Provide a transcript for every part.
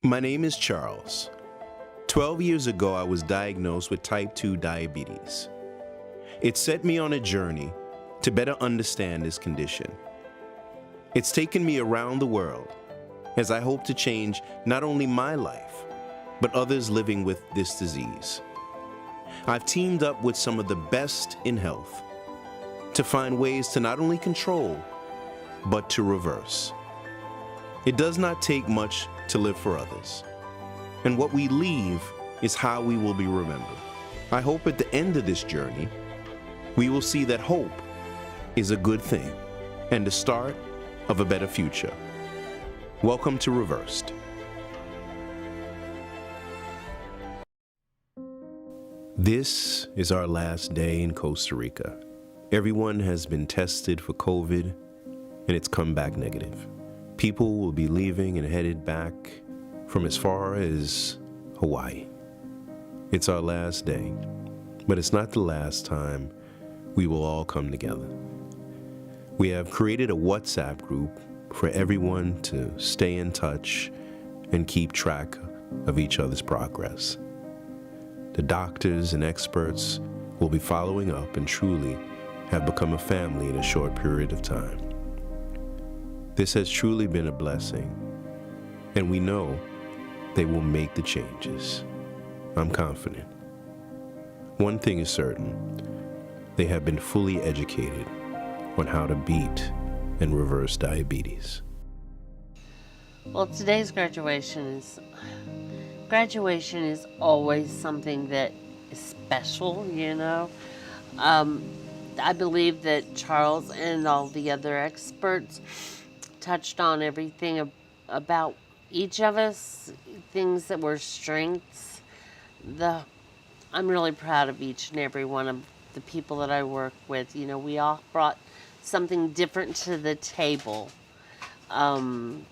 My name is Charles. 12 years ago, I was diagnosed with type 2 diabetes. It set me on a journey to better understand this condition. It's taken me around the world as I hope to change not only my life, but others living with this disease. I've teamed up with some of the best in health to find ways to not only control, but to reverse. It does not take much to live for others, and what we leave is how we will be remembered. I hope at the end of this journey, we will see that hope is a good thing and the start of a better future. Welcome to Reversed. This is our last day in Costa Rica. Everyone has been tested for COVID, and it's come back negative. People will be leaving and headed back from as far as Hawaii. It's our last day, but it's not the last time we will all come together. We have created a WhatsApp group for everyone to stay in touch and keep track of each other's progress. The doctors and experts will be following up and truly have become a family in a short period of time. This has truly been a blessing, and we know they will make the changes. I'm confident. One thing is certain, they have been fully educated on how to beat and reverse diabetes. Well, today's graduation is always something that is special, you know. I believe that Charles and all the other experts touched on everything about each of us, things that were strengths. I'm really proud of each and every one of the people that I work with. You know, we all brought something different to the table. You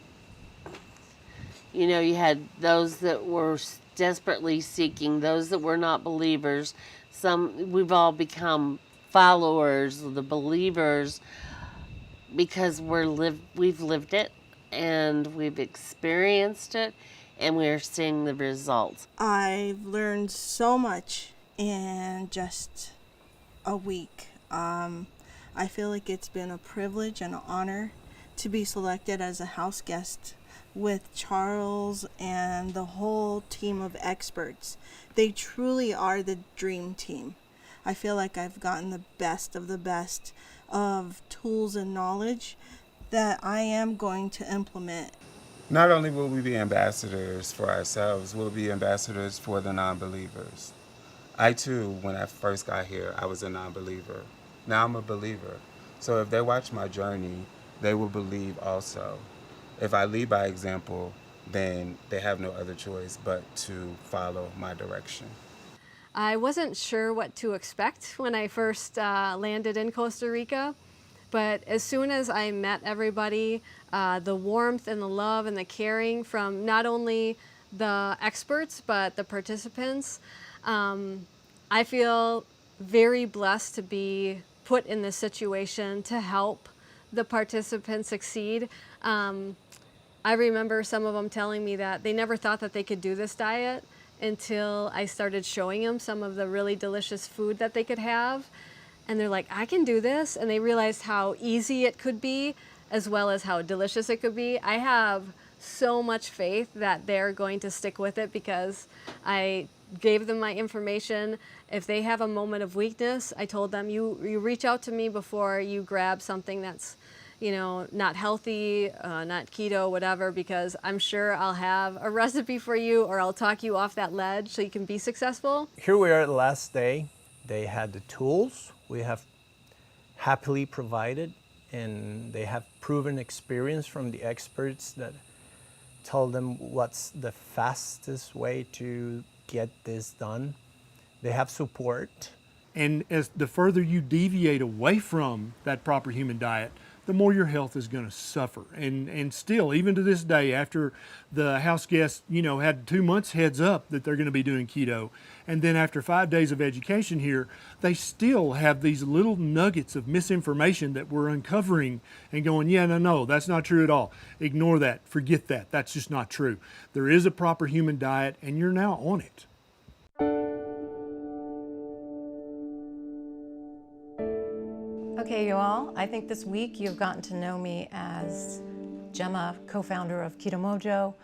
know, you had those that were desperately seeking, those that were not believers. We've all become followers, the believers, because we've lived it and we've experienced it and we're seeing the results. I've learned so much in just a week. I feel like it's been a privilege and an honor to be selected as a house guest with Charles and the whole team of experts. They truly are the dream team. I feel like I've gotten the best of tools and knowledge that I am going to implement. Not only will we be ambassadors for ourselves, we'll be ambassadors for the non-believers. I too, when I first got here, I was a non-believer. Now I'm a believer. So if they watch my journey, they will believe also. If I lead by example, then they have no other choice but to follow my direction. I wasn't sure what to expect when I first landed in Costa Rica, but as soon as I met everybody, the warmth and the love and the caring from not only the experts but the participants, I feel very blessed to be put in this situation to help the participants succeed. I remember some of them telling me that they never thought that they could do this diet until I started showing them some of the really delicious food that they could have. And they're like, I can do this. And they realized how easy it could be, as well as how delicious it could be. I have so much faith that they're going to stick with it because I gave them my information. If they have a moment of weakness, I told them, you reach out to me before you grab something that's, you know, not healthy, not keto, whatever, because I'm sure I'll have a recipe for you or I'll talk you off that ledge so you can be successful. Here we are at the last day. They had the tools we have happily provided, and they have proven experience from the experts that tell them what's the fastest way to get this done. They have support. And as the further you deviate away from that proper human diet, the more your health is going to suffer. And still, even to this day, after the house guests, had 2 months heads up that they're going to be doing keto, and then after 5 days of education here, they still have these little nuggets of misinformation that we're uncovering and going, yeah, no, that's not true at all. Ignore that. Forget that. That's just not true. There is a proper human diet, and you're now on it. Okay, you all, I think this week you've gotten to know me as Gemma, co-founder of Keto Mojo,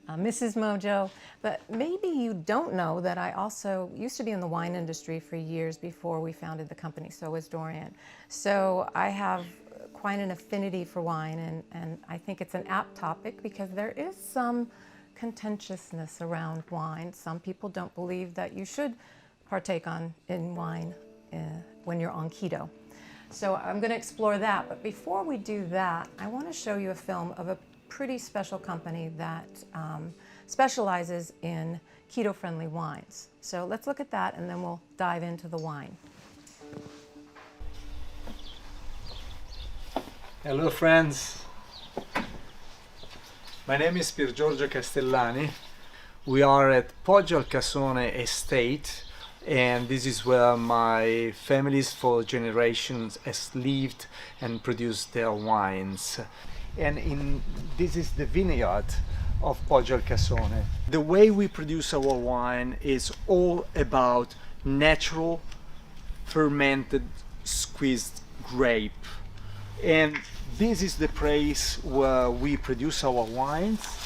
Mrs. Mojo, but maybe you don't know that I also used to be in the wine industry for years before we founded the company, so was Dorian. So I have quite an affinity for wine, and I think it's an apt topic because there is some contentiousness around wine. Some people don't believe that you should partake in wine when you're on keto. So I'm going to explore that, but before we do that, I want to show you a film of a pretty special company that specializes in keto-friendly wines. So let's look at that and then we'll dive into the wine. Hello friends, my name is Pier Giorgio Castellani. We are at Poggio al Casone Estate, and this is where my families for generations has lived and produced their wines. And this is the vineyard of Poggio al Casone. The way we produce our wine is all about natural fermented squeezed grape. And this is the place where we produce our wines.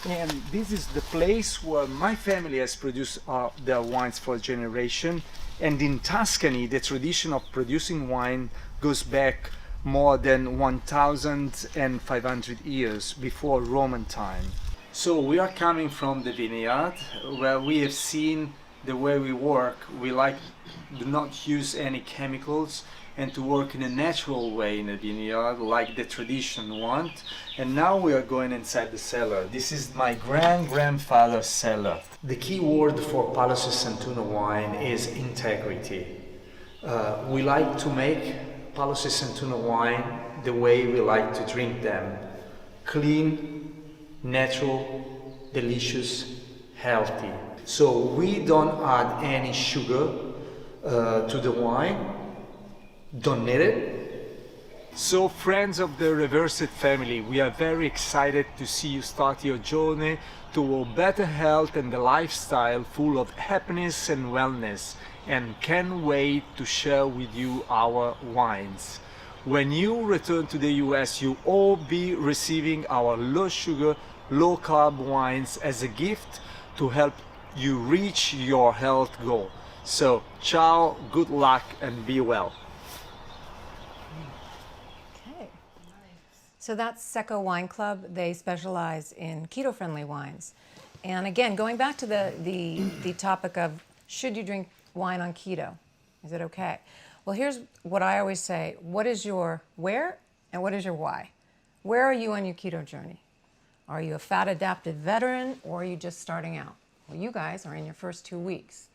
And this is the place where my family has produced their wines for a generation. And in Tuscany, the tradition of producing wine goes back more than 1,500 years before Roman time. So we are coming from the vineyard where we have seen the way we work. We do not use any chemicals and to work in a natural way in a vineyard like the tradition want. And now we are going inside the cellar. This is my grandfather's cellar. The key word for Palo 61 wine is integrity. We like to make Palo 61 wine the way we like to drink them. Clean, natural, delicious, healthy. So we don't add any sugar to the wine. Don't need it. So friends of the Reversed family, we are very excited to see you start your journey toward better health and a lifestyle full of happiness and wellness, and can't wait to share with you our wines. When you return to the US, you'll all be receiving our low sugar, low carb wines as a gift to help you reach your health goal. So ciao, good luck and be well. So that's Secco Wine Club. They specialize in keto-friendly wines. And again, going back to the topic of should you drink wine on keto? Is it okay? Well, here's what I always say. What is your where and what is your why? Where are you on your keto journey? Are you a fat-adapted veteran or are you just starting out? Well, you guys are in your first 2 weeks.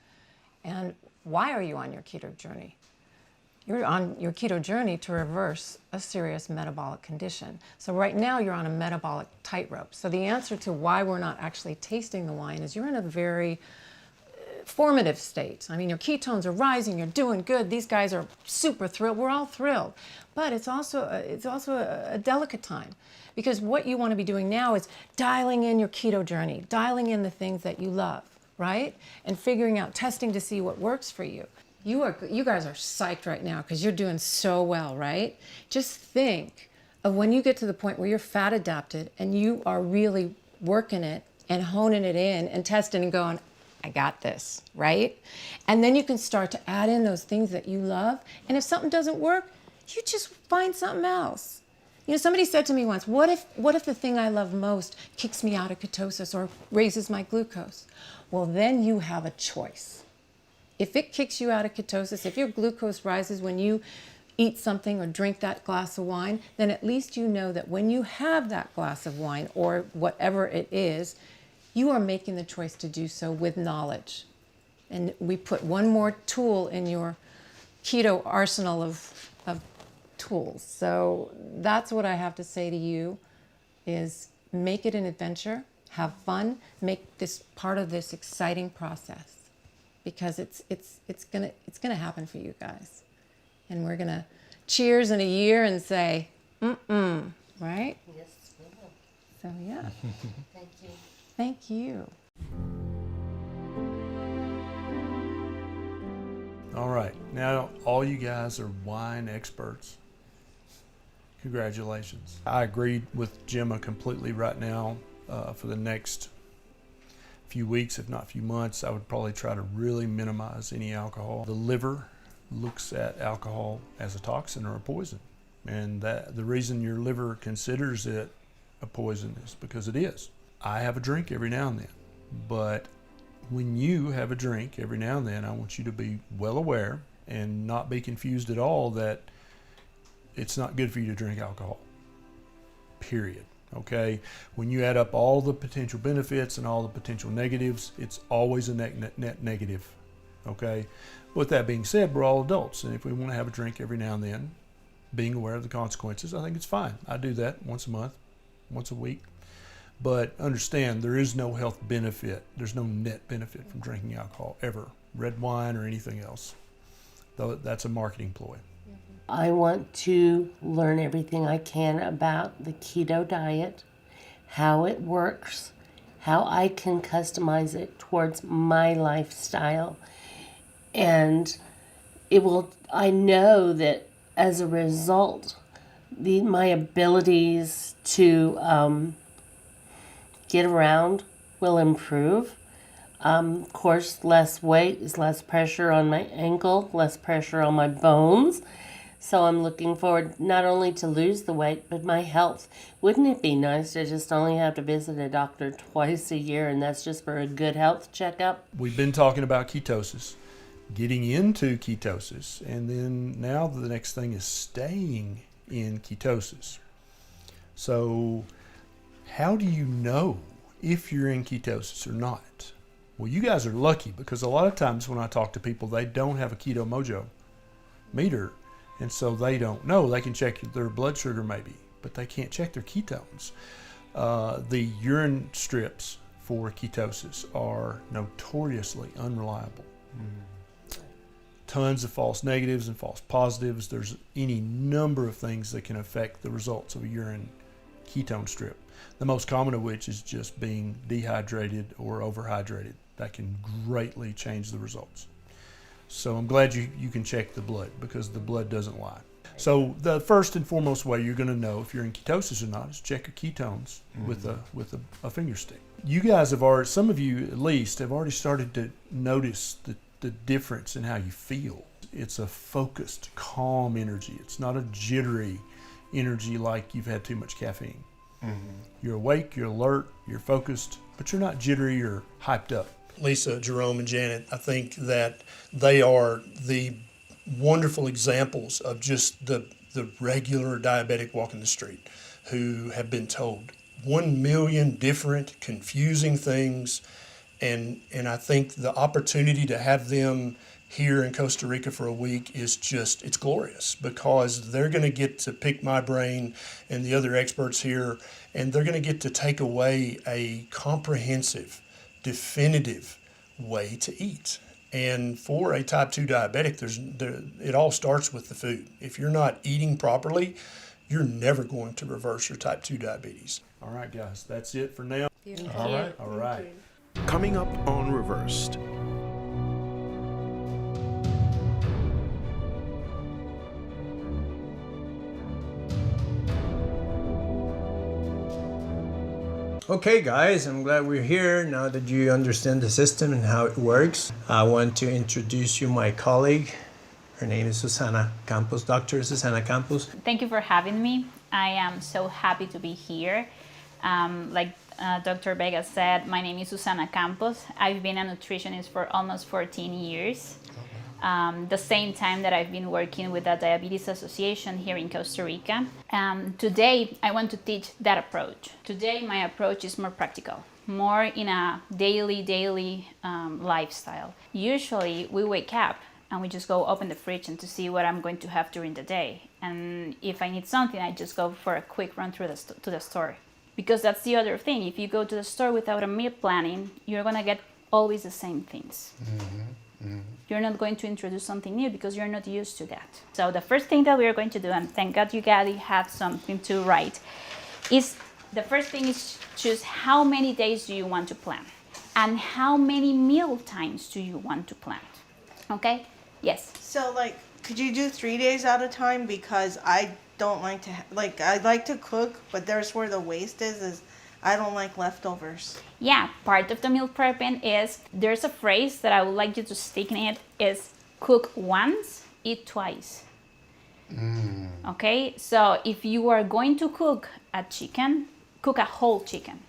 And why are you on your keto journey? You're on your keto journey to reverse a serious metabolic condition. So right now you're on a metabolic tightrope. So the answer to why we're not actually tasting the wine is you're in a very formative state. I mean, your ketones are rising, you're doing good. These guys are super thrilled. We're all thrilled. But it's also a delicate time because what you want to be doing now is dialing in your keto journey, dialing in the things that you love, right? And figuring out, testing to see what works for you. You guys are psyched right now because you're doing so well, right? Just think of when you get to the point where you're fat adapted and you are really working it and honing it in and testing and going, I got this, right? And then you can start to add in those things that you love. And if something doesn't work, you just find something else. You know, somebody said to me once, what if the thing I love most kicks me out of ketosis or raises my glucose? Well, then you have a choice. If it kicks you out of ketosis, if your glucose rises when you eat something or drink that glass of wine, then at least you know that when you have that glass of wine or whatever it is, you are making the choice to do so with knowledge. And we put one more tool in your keto arsenal of tools. So that's what I have to say to you is make it an adventure, have fun, make this part of this exciting process, because it's gonna happen for you guys. And we're gonna cheers in a year and say, right? Yes, we will. So yeah. Thank you. Thank you. All right, now all you guys are wine experts. Congratulations. I agree with Gemma completely right now. For the next few weeks, if not few months, I would probably try to really minimize any alcohol. The liver looks at alcohol as a toxin or a poison. And that the reason your liver considers it a poison is because it is. I have a drink every now and then, but when you have a drink every now and then, I want you to be well aware and not be confused at all that it's not good for you to drink alcohol, period. Okay? When you add up all the potential benefits and all the potential negatives, it's always a net negative. Okay? With that being said, we're all adults, and if we want to have a drink every now and then, being aware of the consequences, I think it's fine. I do that once a month, once a week. But understand, there is no health benefit. There's no net benefit from drinking alcohol, ever. Red wine or anything else. Though that's a marketing ploy. I want to learn everything I can about the keto diet, how it works, how I can customize it towards my lifestyle. And I know that as a result, my abilities to get around will improve. Of course, less weight is less pressure on my ankle, less pressure on my bones. So I'm looking forward not only to lose the weight, but my health. Wouldn't it be nice to just only have to visit a doctor twice a year, and that's just for a good health checkup? We've been talking about ketosis, getting into ketosis, and then now the next thing is staying in ketosis. So how do you know if you're in ketosis or not? Well, you guys are lucky, because a lot of times when I talk to people, they don't have a Keto Mojo meter, and so they don't know. They can check their blood sugar maybe, but they can't check their ketones. The urine strips for ketosis are notoriously unreliable. Tons of false negatives and false positives. There's any number of things that can affect the results of a urine ketone strip. The most common of which is just being dehydrated or overhydrated. That can greatly change the results. So I'm glad you can check the blood, because the blood doesn't lie. So the first and foremost way you're going to know if you're in ketosis or not is check your ketones with a finger stick. You guys have already, some of you at least, have already started to notice the difference in how you feel. It's a focused, calm energy. It's not a jittery energy like you've had too much caffeine. You're awake, you're alert, you're focused, but you're not jittery or hyped up. Lisa, Jerome, and Janet, I think that they are the wonderful examples of just the regular diabetic walking the street who have been told 1 million different confusing things. And I think the opportunity to have them here in Costa Rica for a week is just, it's glorious, because they're going to get to pick my brain and the other experts here, and they're going to get to take away a comprehensive, definitive way to eat. And for a type 2 diabetic, it all starts with the food. If you're not eating properly, you're never going to reverse your type 2 diabetes. All right, guys, that's it for now. All right. Coming up on Reversed. Okay guys, I'm glad we're here. Now that you understand the system and how it works, I want to introduce you my colleague. Her name is Susana Campos, Dr. Susana Campos. Thank you for having me. I am so happy to be here. Like Dr. Vega said, my name is Susana Campos. I've been a nutritionist for almost 14 years. The same time that I've been working with the Diabetes Association here in Costa Rica. Today, I want to teach that approach. Today, my approach is more practical, more in a daily lifestyle. Usually, we wake up and we just go open the fridge and to see what I'm going to have during the day. And if I need something, I just go for a quick run through to the store. Because that's the other thing. If you go to the store without a meal planning, you're going to get always the same things. You're not going to introduce something new because you're not used to that. So the first thing that we are going to do, and thank God you guys have something to write, is the first thing is choose how many days do you want to plan and how many meal times do you want to plan. Okay? Yes. So, like, could you do 3 days at a time? Because I don't like to, I like to cook, but there's where the waste is I don't like leftovers. Yeah, part of the meal prepping is, there's a phrase that I would like you to stick in it, is cook once, eat twice. Okay, so if you are going to cook a chicken, cook a whole chicken.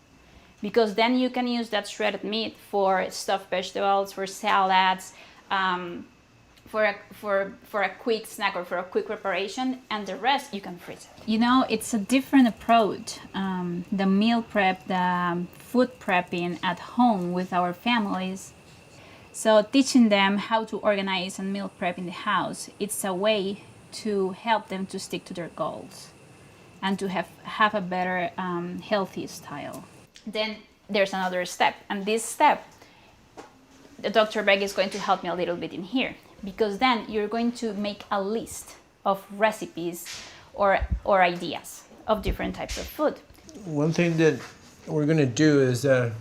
Because then you can use that shredded meat for stuffed vegetables, for salads, for a quick snack or for a quick preparation, and the rest you can freeze it. You know, it's a different approach. The meal prep, the food prepping at home with our families. So teaching them how to organize and meal prep in the house, it's a way to help them to stick to their goals and to have a better healthy style. Then there's another step, and this step, Dr. Beck is going to help me a little bit in here, because then you're going to make a list of recipes or ideas of different types of food. One thing that we're going to do is that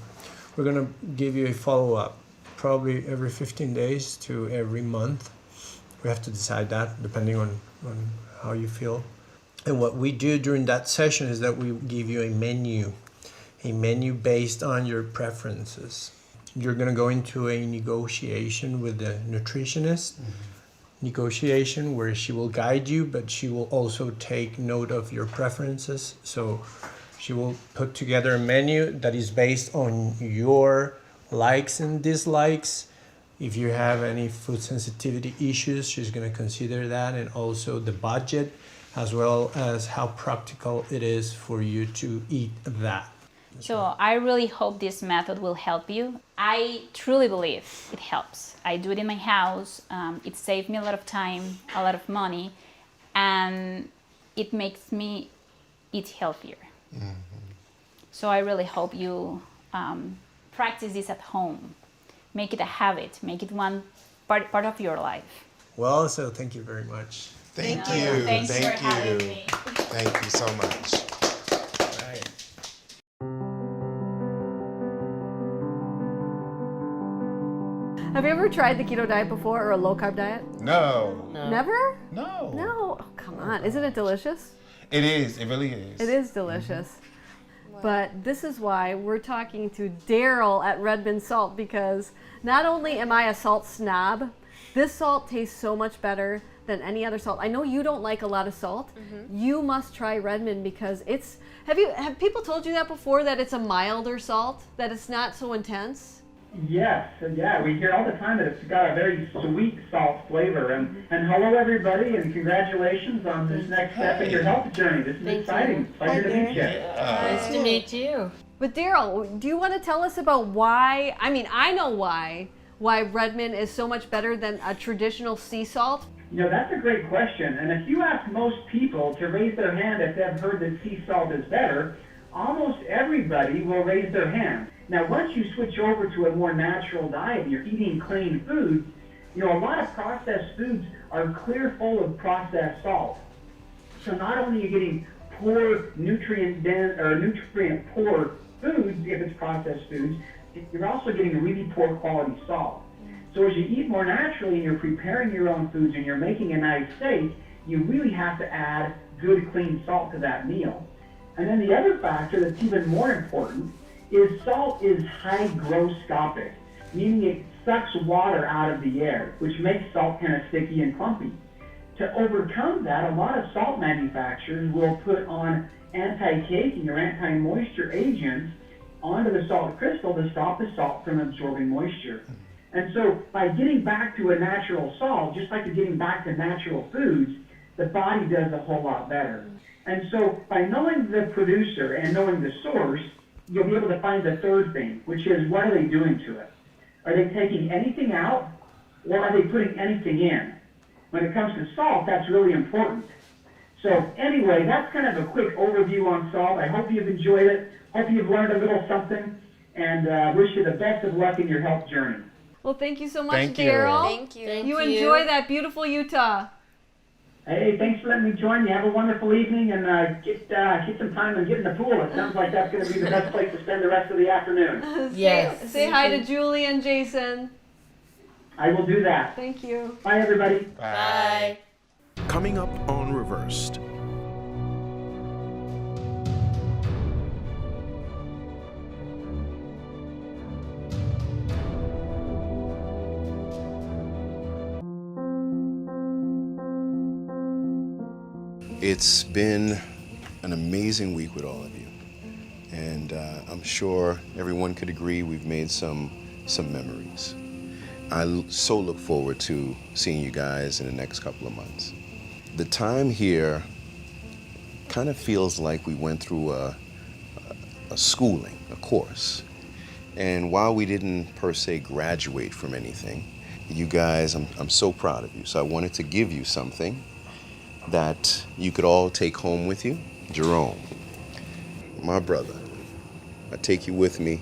we're going to give you a follow-up, probably every 15 days to every month. We have to decide that depending on how you feel. And what we do during that session is that we give you a menu based on your preferences. You're going to go into a negotiation with the nutritionist, negotiation where she will guide you, but she will also take note of your preferences. So she will put together a menu that is based on your likes and dislikes. If you have any food sensitivity issues, she's going to consider that, and also the budget, as well as how practical it is for you to eat that. So I really hope this method will help you. I truly believe it helps. I do it in my house. It saves me a lot of time, a lot of money, and it makes me eat healthier. So I really hope you practice this at home. Make it a habit. Make it one part of your life. Well, so thank you very much. Thank you. Thanks for having me. Thank you so much. Right. Have you ever tried the keto diet before, or a low carb diet? No. Never? No. No. Oh, come on. Isn't it delicious? It is. It really is. It is delicious. But this is why we're talking to Daryl at Redmond Salt, because not only am I a salt snob, this salt tastes so much better than any other salt. I know you don't like a lot of salt. You must try Redmond, because it's, have people told you that before, that it's a milder salt, that it's not so intense? Yes, yeah, we hear all the time that it's got a very sweet salt flavor. And hello, everybody, and congratulations on this next step in your health journey. This is exciting. Pleasure to meet you. Nice to meet you. But Daryl, do you want to tell us about why, I mean, I know why Redmond is so much better than a traditional sea salt? You know, that's a great question. And if you ask most people to raise their hand if they've heard that sea salt is better, almost everybody will raise their hand. Now, once you switch over to a more natural diet, you're eating clean foods, you know, a lot of processed foods are clear full of processed salt. So not only are you getting poor nutrient poor foods, if it's processed foods, you're also getting really poor quality salt. So as you eat more naturally and you're preparing your own foods and you're making a nice steak, you really have to add good clean salt to that meal. And then the other factor that's even more important is salt is hygroscopic, meaning it sucks water out of the air, which makes salt kind of sticky and clumpy. To overcome that, a lot of salt manufacturers will put on anti-caking or anti-moisture agents onto the salt crystal to stop the salt from absorbing moisture. And so by getting back to a natural salt, just like you're getting back to natural foods, the body does a whole lot better. And so by knowing the producer and knowing the source, you'll be able to find the third thing, which is, what are they doing to it? Are they taking anything out, or are they putting anything in? When it comes to salt, that's really important. So anyway, that's kind of a quick overview on salt. I hope you've enjoyed it. Hope you've learned a little something, and wish you the best of luck in your health journey. Well, thank you so much, Thank you. Daryl. Thank you. Thank You you. enjoy that beautiful Utah. Hey, thanks for letting me join you. Have a wonderful evening, and get some time and get in the pool. It sounds like that's going to be the best place to spend the rest of the afternoon. Yes. Say hi to Julie and Jason. I will do that. Thank you. Bye, everybody. Bye. Coming up on Reversed. It's been an amazing week with all of you, and I'm sure everyone could agree we've made some memories. I so look forward to seeing you guys in the next couple of months. The time here kind of feels like we went through a schooling, a course, and while we didn't per se graduate from anything, you guys, I'm so proud of you. So I wanted to give you something that you could all take home with you. Jerome, my brother, I take you with me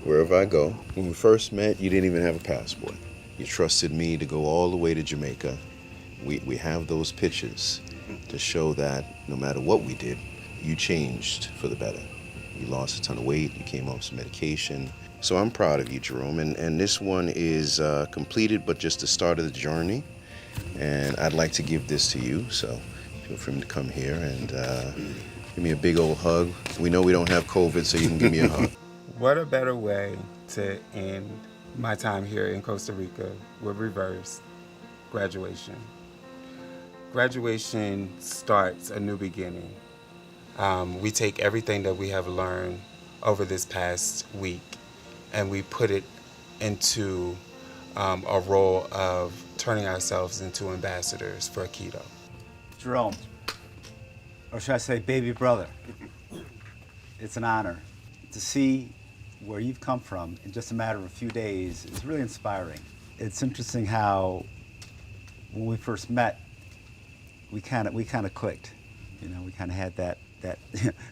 wherever I go. When we first met, you didn't even have a passport. You trusted me to go all the way to Jamaica. We have those pictures to show that no matter what we did, you changed for the better. You lost a ton of weight, you came off some medication. So I'm proud of you, Jerome, and this one is completed, but just the start of the journey. And I'd like to give this to you, so feel free to come here and give me a big old hug. We know we don't have COVID, so you can give me a hug. What a better way to end my time here in Costa Rica with Reverse graduation. Graduation starts a new beginning. We take everything that we have learned over this past week and we put it into a role of turning ourselves into ambassadors for keto. Jerome, or should I say baby brother, it's an honor to see where you've come from in just a matter of a few days. Is really inspiring. It's interesting how when we first met, we kind of clicked. You know, we kind of had that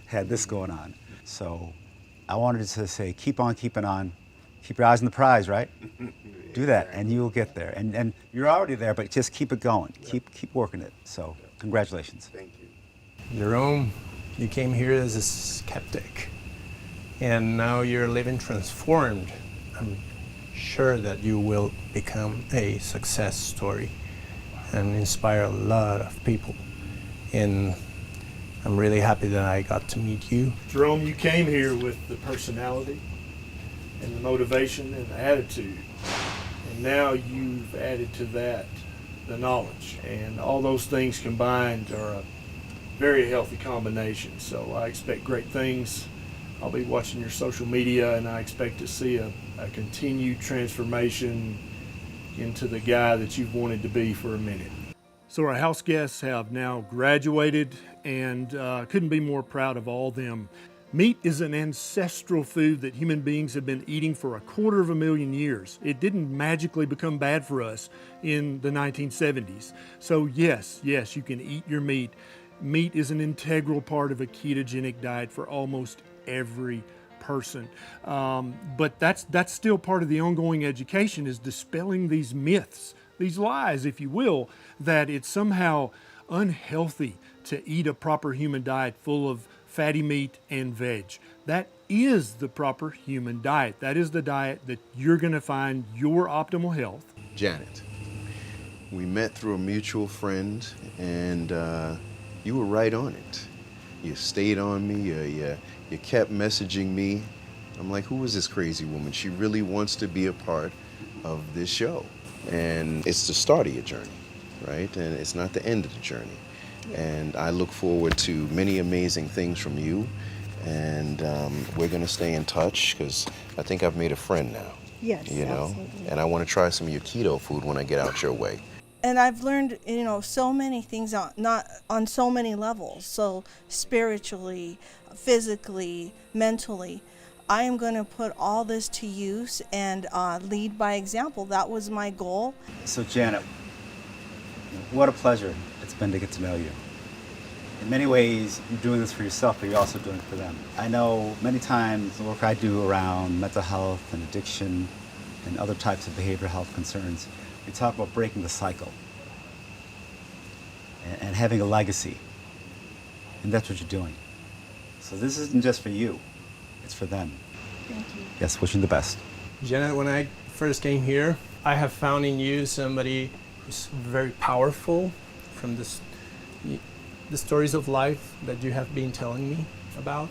had this going on. So I wanted to say, keep on keeping on. Keep your eyes on the prize, right? Do that, and you will get there. And you're already there, but just keep it going. Keep working it. So congratulations. Thank you. Jerome, you came here as a skeptic, and now you're living transformed. I'm sure that you will become a success story and inspire a lot of people. And I'm really happy that I got to meet you. Jerome, you came here with the personality and the motivation and the attitude. And now you've added to that the knowledge. And all those things combined are a very healthy combination. So I expect great things. I'll be watching your social media, and I expect to see a continued transformation into the guy that you've wanted to be for a minute. So our house guests have now graduated, and couldn't be more proud of all them. Meat is an ancestral food that human beings have been eating for 250,000 years. It didn't magically become bad for us in the 1970s. So yes, you can eat your meat. Meat is an integral part of a ketogenic diet for almost every person. But that's still part of the ongoing education, is dispelling these myths, these lies, if you will, that it's somehow unhealthy to eat a proper human diet full of fatty meat and veg. That is the proper human diet. That is the diet that you're going to find your optimal health. Janet, we met through a mutual friend, and you were right on it. You stayed on me, you kept messaging me. I'm like, who is this crazy woman? She really wants to be a part of this show. And it's the start of your journey, right? And it's not the end of the journey. And I look forward to many amazing things from you. And we're going to stay in touch, because I think I've made a friend now. Yes, you know? absolutely. And I want to try some of your keto food when I get out your way. And I've learned, so many things on so many levels. So spiritually, physically, mentally. I am going to put all this to use and lead by example. That was my goal. So Janet, what a pleasure it's been to get to know you. In many ways, you're doing this for yourself, but you're also doing it for them. I know many times the work I do around mental health and addiction and other types of behavioral health concerns, we talk about breaking the cycle and having a legacy. And that's what you're doing. So this isn't just for you, it's for them. Thank you. Yes, wishing the best. Janet, when I first came here, I have found in you somebody who's very powerful from the stories of life that you have been telling me about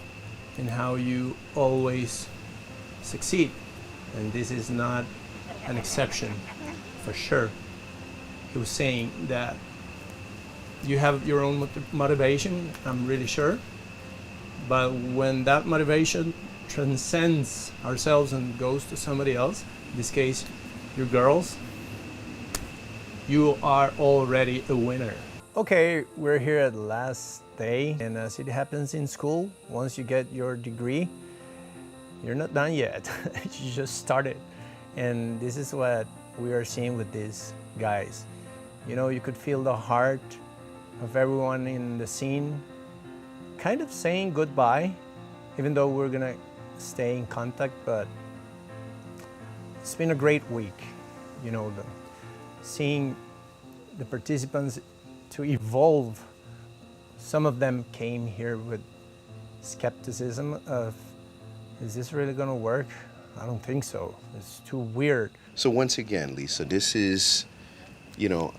and how you always succeed. And this is not an exception, for sure. He was saying that you have your own motivation, I'm really sure. But when that motivation transcends ourselves and goes to somebody else, in this case, your girls, you are already a winner. Okay, we're here at the last day, and as it happens in school, once you get your degree, you're not done yet. You just started. And this is what we are seeing with these guys. You know, you could feel the heart of everyone in the scene kind of saying goodbye, even though we're gonna stay in contact, but it's been a great week. You know, seeing the participants to evolve. Some of them came here with skepticism of, is this really gonna work? I don't think so. It's too weird. So once again, Lisa, this is, you know,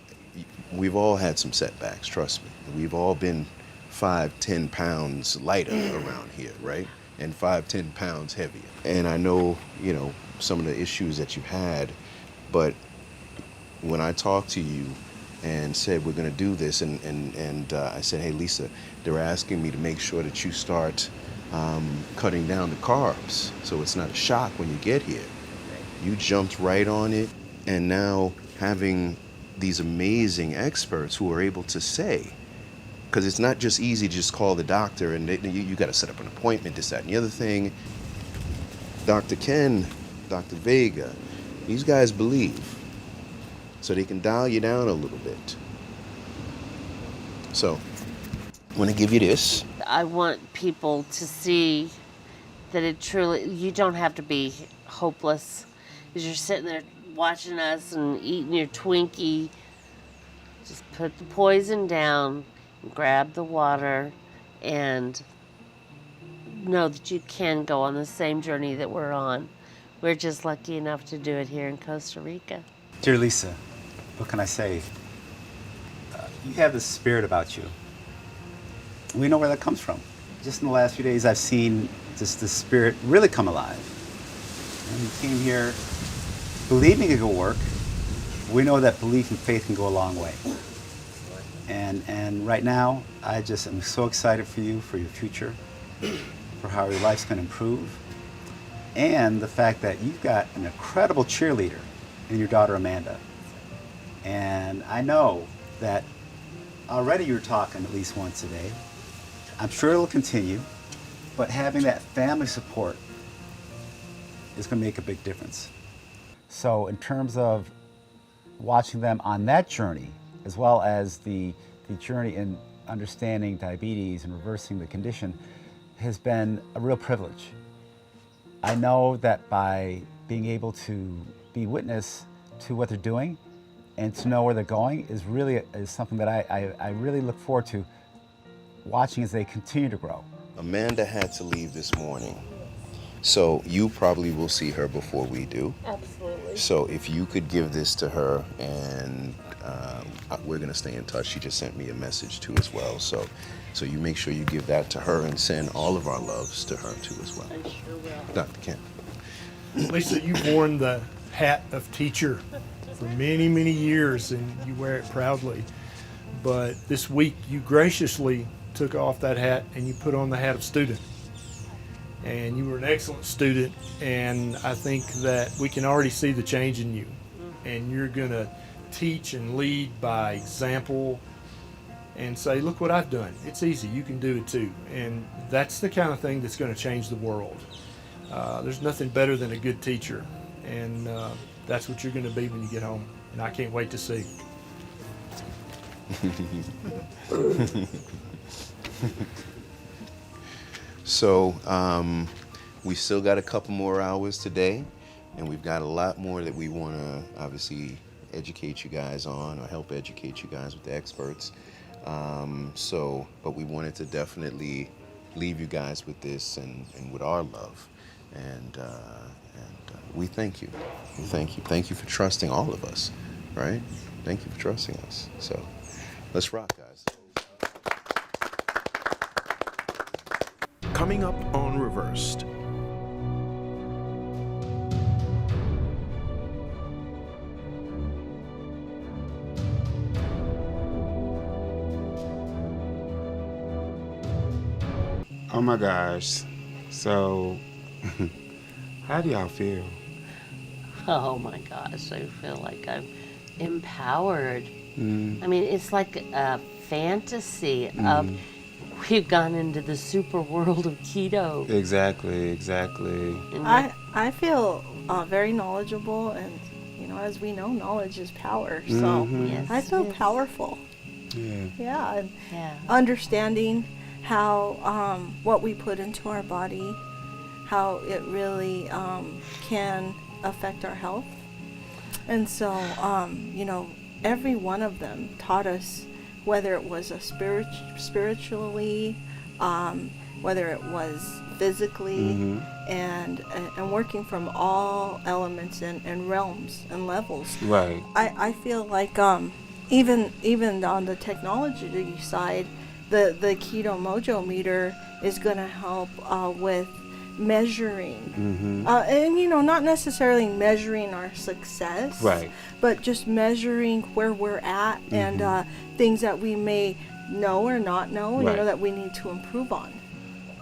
we've all had some setbacks, trust me. We've all been 5-10 pounds lighter around here, right? And 5-10 pounds heavier. And I know, you know, some of the issues that you've had, but when I talked to you and said we're going to do this, and I said, hey, Lisa, they're asking me to make sure that you start cutting down the carbs so it's not a shock when you get here. You jumped right on it, and now having these amazing experts who are able to say, because it's not just easy to just call the doctor and you got to set up an appointment, this, that, and the other thing. Dr. Ken, Dr. Vega, these guys believe. So they can dial you down a little bit. So, I want to give you this. I want people to see that it truly, you don't have to be hopeless. As you're sitting there watching us and eating your Twinkie, just put the poison down, grab the water, and know that you can go on the same journey that we're on. We're just lucky enough to do it here in Costa Rica. Dear Lisa, what can I say? You have this spirit about you. We know where that comes from. Just in the last few days, I've seen just this spirit really come alive. And you came here believing it could work. We know that belief and faith can go a long way. And right now, I just am so excited for you, for your future, for how your life's going to improve, and the fact that you've got an incredible cheerleader in your daughter Amanda. And I know that already you're talking at least once a day. I'm sure it'll continue, but having that family support is going to make a big difference. So in terms of watching them on that journey, as well as the journey in understanding diabetes and reversing the condition, has been a real privilege. I know that by being able to be witness to what they're doing and to know where they're going is something that I really look forward to watching as they continue to grow. Amanda had to leave this morning, so you probably will see her before we do. Absolutely. So if you could give this to her, and we're going to stay in touch. She just sent me a message too as well. So you make sure you give that to her and send all of our loves to her too as well. I sure will. Dr. Kent. Lisa, you've worn the hat of teacher for many, many years, and you wear it proudly. But this week, you graciously took off that hat and you put on the hat of student. And you were an excellent student, and I think that we can already see the change in you. And you're going to teach and lead by example and say, look what I've done. It's easy. You can do it too. And that's the kind of thing that's going to change the world. There's nothing better than a good teacher. And that's what you're going to be when you get home. And I can't wait to see. So we still got a couple more hours today, and we've got a lot more that we want to obviously educate you guys on, or help educate you guys with the experts. But we wanted to definitely leave you guys with this and with our love. And we thank you. We thank you. Thank you for trusting all of us, right? Thank you for trusting us. So let's rock, guys. Coming up on Reversed. Oh my gosh. So, how do y'all feel? Oh my gosh, I feel like I'm empowered. I mean, it's like a fantasy of we've gone into the super world of keto. Exactly. And I feel very knowledgeable, and as we know, knowledge is power. So Yes, I feel it is. powerful. Yeah. And Yeah. understanding how what we put into our body, how it really can affect our health. And so, every one of them taught us, whether it was spiritually, whether it was physically, and working from all elements and realms and levels. Right. I feel like even on the technology side, the Keto Mojo meter is going to help with measuring, and not necessarily measuring our success, Right. but just measuring where we're at and things that we may know or not know, Right. that we need to improve on.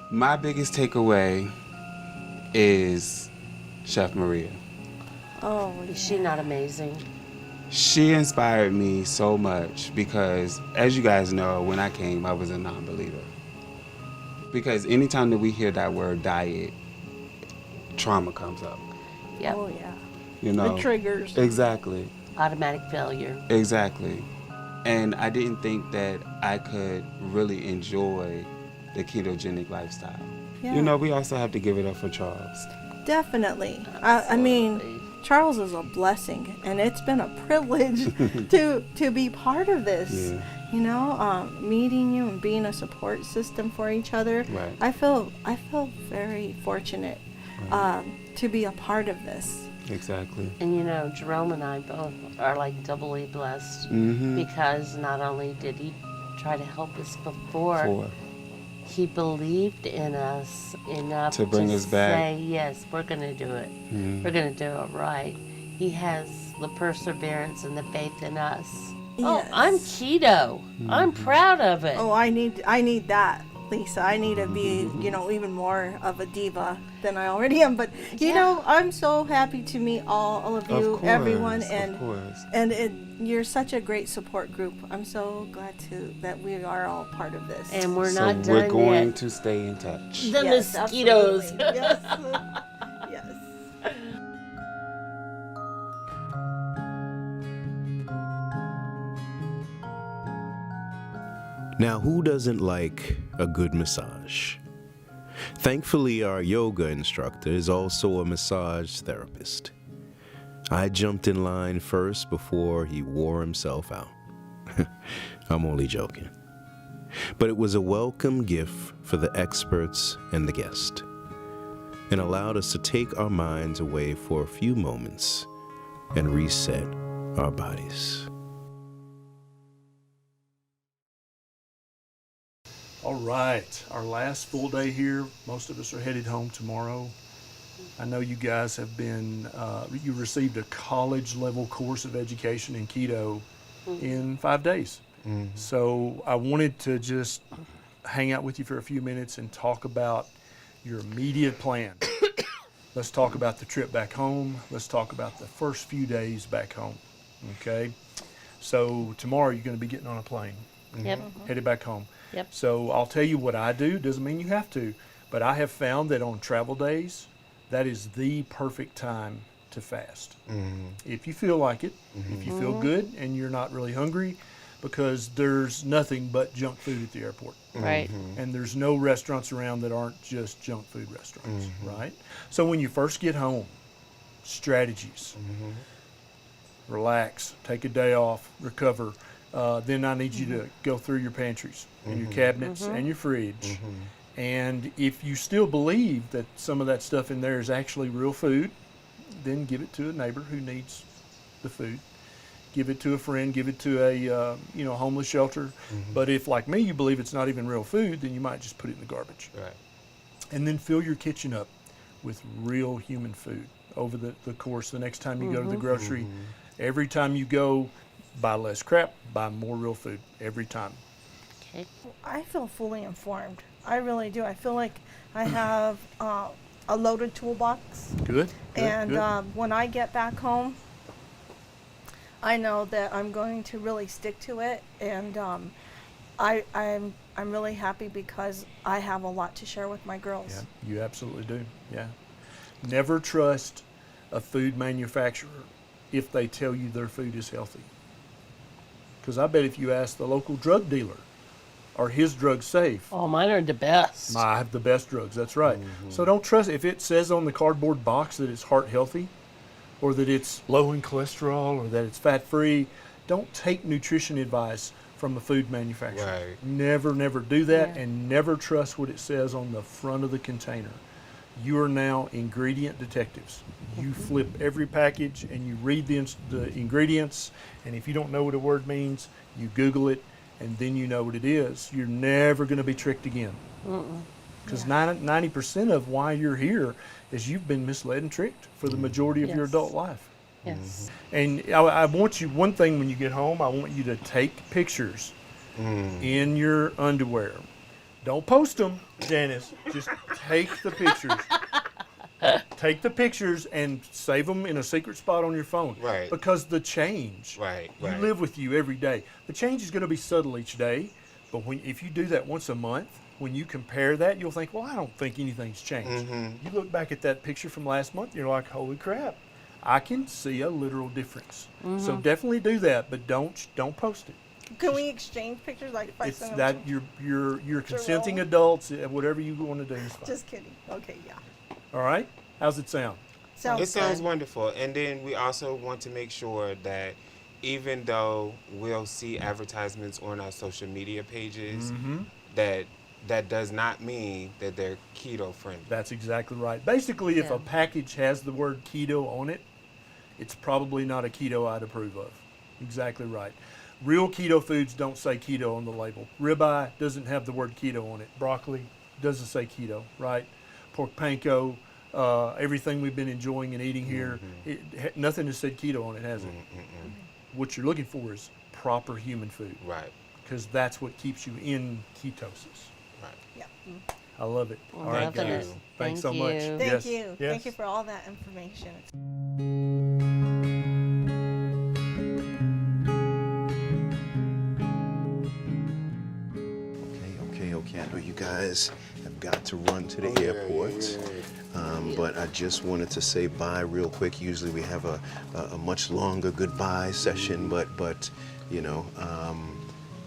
My biggest takeaway is Chef Maria. Oh, Is she not amazing? She inspired me so much because, as you guys know, when I came, I was a non-believer. Because anytime that we hear that word diet, trauma comes up. Yep. Oh yeah. The triggers. Exactly. Automatic failure. Exactly. And I didn't think that I could really enjoy the ketogenic lifestyle. Yeah. We also have to give it up for Charles. Definitely. I mean, Charles is a blessing, and it's been a privilege to be part of this. Yeah. Meeting you and being a support system for each other. Right. I feel very fortunate to be a part of this. Exactly. And Jerome and I both are like doubly blessed because not only did he try to help us before, he believed in us enough To bring us back. say, yes, we're going to do it. We're going to do it right. He has the perseverance and the faith in us. Oh, Yes. I'm keto. I'm proud of it. Oh, I need that, Lisa. I need to be, even more of a diva than I already am. But I'm so happy to meet all of you, everyone, and you're such a great support group. I'm so glad that we are all part of this. And we're So not done we're going yet. to stay in touch. The Yes, mosquitoes. absolutely. Yes. Yes. Now, who doesn't like a good massage? Thankfully, our yoga instructor is also a massage therapist. I jumped in line first before he wore himself out. I'm only joking. But it was a welcome gift for the experts and the guest, and allowed us to take our minds away for a few moments and reset our bodies. All right, our last full day here. Most of us are headed home tomorrow. I know you guys have been, you received a college level course of education in keto in 5 days. So I wanted to just hang out with you for a few minutes and talk about your immediate plan. Let's talk about the trip back home. Let's talk about the first few days back home, okay? So tomorrow you're gonna be getting on a plane. Yep. Headed back home. Yep. So I'll tell you what I do. Doesn't mean you have to, but I have found that on travel days, that is the perfect time to fast. If you feel like it, if you feel good and you're not really hungry, because there's nothing but junk food at the airport. Right. And there's no restaurants around that aren't just junk food restaurants, right? So when you first get home, strategies. Relax, take a day off, recover. Then I need you to go through your pantries and your cabinets and your fridge. And if you still believe that some of that stuff in there is actually real food, then give it to a neighbor who needs the food. Give it to a friend, give it to a homeless shelter. But if, like me, you believe it's not even real food, then you might just put it in the garbage. Right. And then fill your kitchen up with real human food over the course. The next time you go to the grocery, every time you go, buy less crap, buy more real food every time. Okay. I feel fully informed. I really do. I feel like I have a loaded toolbox. Good. And when I get back home, I know that I'm going to really stick to it, and I'm really happy because I have a lot to share with my girls. Yeah, you absolutely do. Yeah. Never trust a food manufacturer if they tell you their food is healthy. Because I bet if you ask the local drug dealer, are his drugs safe? Oh, mine are the best. I have the best drugs, that's right. So don't trust, if it says on the cardboard box that it's heart healthy, or that it's low in cholesterol, or that it's fat free, don't take nutrition advice from a food manufacturer. Right. Never do that, and never trust what it says on the front of the container. You are now ingredient detectives. You flip every package and you read the ingredients, and if you don't know what a word means, you Google it, and then you know what it is. You're never going to be tricked again. Because 90% of why you're here is you've been misled and tricked for the majority of your adult life. Yes. And I want you, one thing when you get home, I want you to take pictures in your underwear. Don't post them, Janice. Just take the pictures. Take the pictures and save them in a secret spot on your phone. Right. Because the change, you live with you every day. The change is going to be subtle each day, but if you do that once a month, when you compare that, you'll think, well, I don't think anything's changed. You look back at that picture from last month, you're like, holy crap, I can see a literal difference. So definitely do that, but don't post it. Can we exchange pictures like if I It's send that them you're consenting adults. Whatever you want to do is fine. Just kidding. Okay, yeah. All right. How's it sound? It sounds wonderful. And then we also want to make sure that even though we'll see advertisements on our social media pages, that does not mean that they're keto friendly. That's exactly right. Basically, if a package has the word keto on it, it's probably not a keto I'd approve of. Exactly right. Real keto foods don't say keto on the label. Ribeye doesn't have the word keto on it. Broccoli doesn't say keto, right? Pork panko, everything we've been enjoying and eating here, nothing has said keto on it, has it? What you're looking for is proper human food. Right. Because that's what keeps you in ketosis. Right. Yeah. I love it. All right, guys. Thanks so much. Thank you. Thank you for all that information. Okay. I know you guys have got to run to the airport, but I just wanted to say bye real quick. Usually we have a much longer goodbye session, but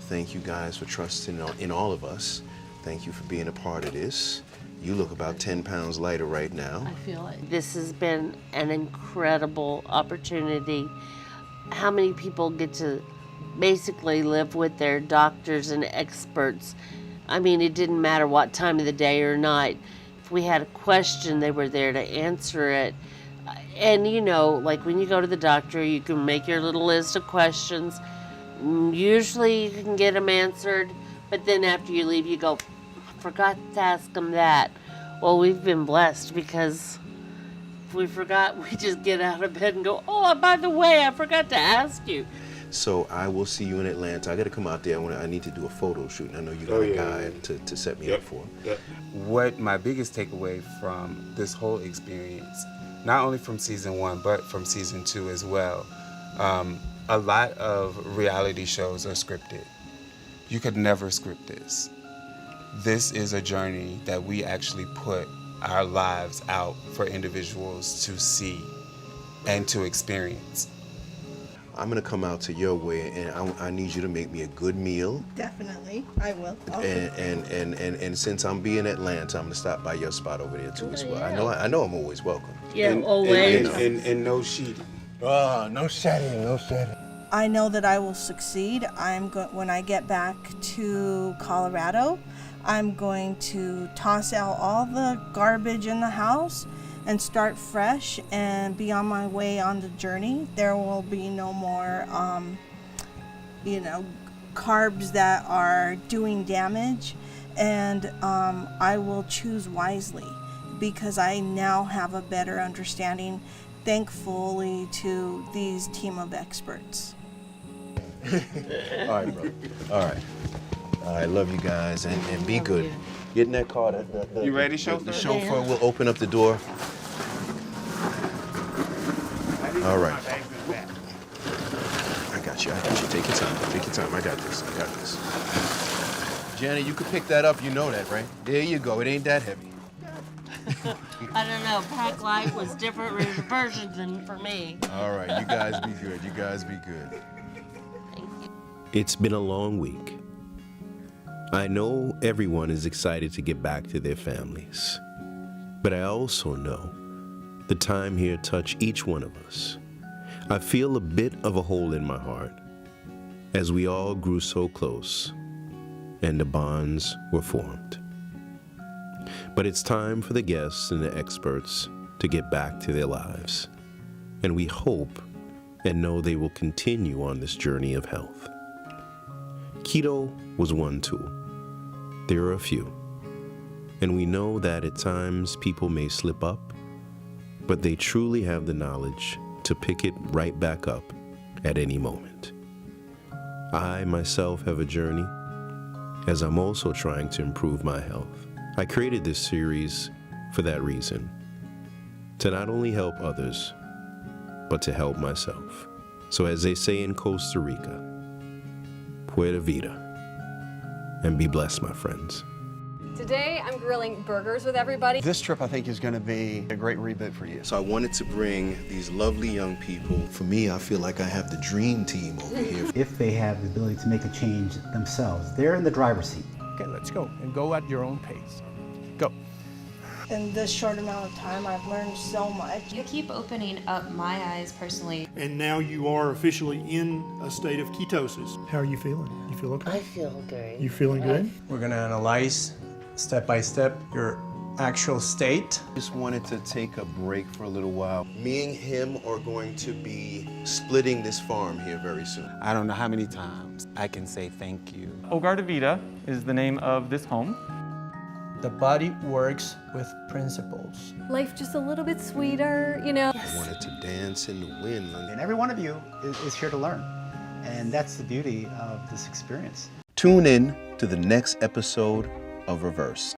thank you guys for trusting in all of us. Thank you for being a part of this. You look about 10 pounds lighter right now. I feel it. This has been an incredible opportunity. How many people get to basically live with their doctors and experts? I mean, it didn't matter what time of the day or night. If we had a question, they were there to answer it. And like when you go to the doctor, you can make your little list of questions. Usually you can get them answered, but then after you leave, you go, forgot to ask them that. Well, we've been blessed because if we forgot, we just get out of bed and go, oh, by the way, I forgot to ask you. So I will see you in Atlanta. I got to come out there. I need to do a photo shoot. And I know you got a guy to set me up for. What my biggest takeaway from this whole experience, not only from season 1, but from season 2 as well, a lot of reality shows are scripted. You could never script this. This is a journey that we actually put our lives out for individuals to see and to experience. I'm gonna come out to your way, and I need you to make me a good meal. Definitely, I will. And since I'm being Atlanta, I'm gonna stop by your spot over there too as well. I know I'm always welcome. Yeah, and, always. And no cheating. No shedding, no shedding. I know that I will succeed. When I get back to Colorado, I'm going to toss out all the garbage in the house and start fresh and be on my way on the journey. There will be no more, carbs that are doing damage, and I will choose wisely because I now have a better understanding, thankfully, to these team of experts. All right, brother. All right. I love you guys, and be good. Get in that car. You ready, chauffeur? The chauffeur will open up the door. All right. I got you. Take your time. I got this. Janet, you could pick that up. You know that, right? There you go. It ain't that heavy. I don't know. Pack Life was different versions than for me. All right. You guys be good. It's been a long week. I know everyone is excited to get back to their families, but I also know the time here touched each one of us. I feel a bit of a hole in my heart as we all grew so close and the bonds were formed. But it's time for the guests and the experts to get back to their lives, and we hope and know they will continue on this journey of health. Keto was one tool. There are a few. And we know that at times people may slip up, but they truly have the knowledge to pick it right back up at any moment. I myself have a journey, as I'm also trying to improve my health. I created this series for that reason, to not only help others, but to help myself. So as they say in Costa Rica, Puerta Vida, and be blessed, my friends. Today, I'm grilling burgers with everybody. This trip, I think, is going to be a great reboot for you. So I wanted to bring these lovely young people. For me, I feel like I have the dream team over here. If they have the ability to make a change themselves, they're in the driver's seat. Okay, let's go. And go at your own pace. Go. In this short amount of time, I've learned so much. You keep opening up my eyes personally. And now you are officially in a state of ketosis. How are you feeling? You feel okay? I feel good. You feeling good? We're going to analyze step by step your actual state. Just wanted to take a break for a little while. Me and him are going to be splitting this farm here very soon. I don't know how many times I can say thank you. Hogar de Vida is the name of this home. The body works with principles. Life just a little bit sweeter, you know. I wanted to dance in the wind. And every one of you is here to learn. And that's the beauty of this experience. Tune in to the next episode of Reverse.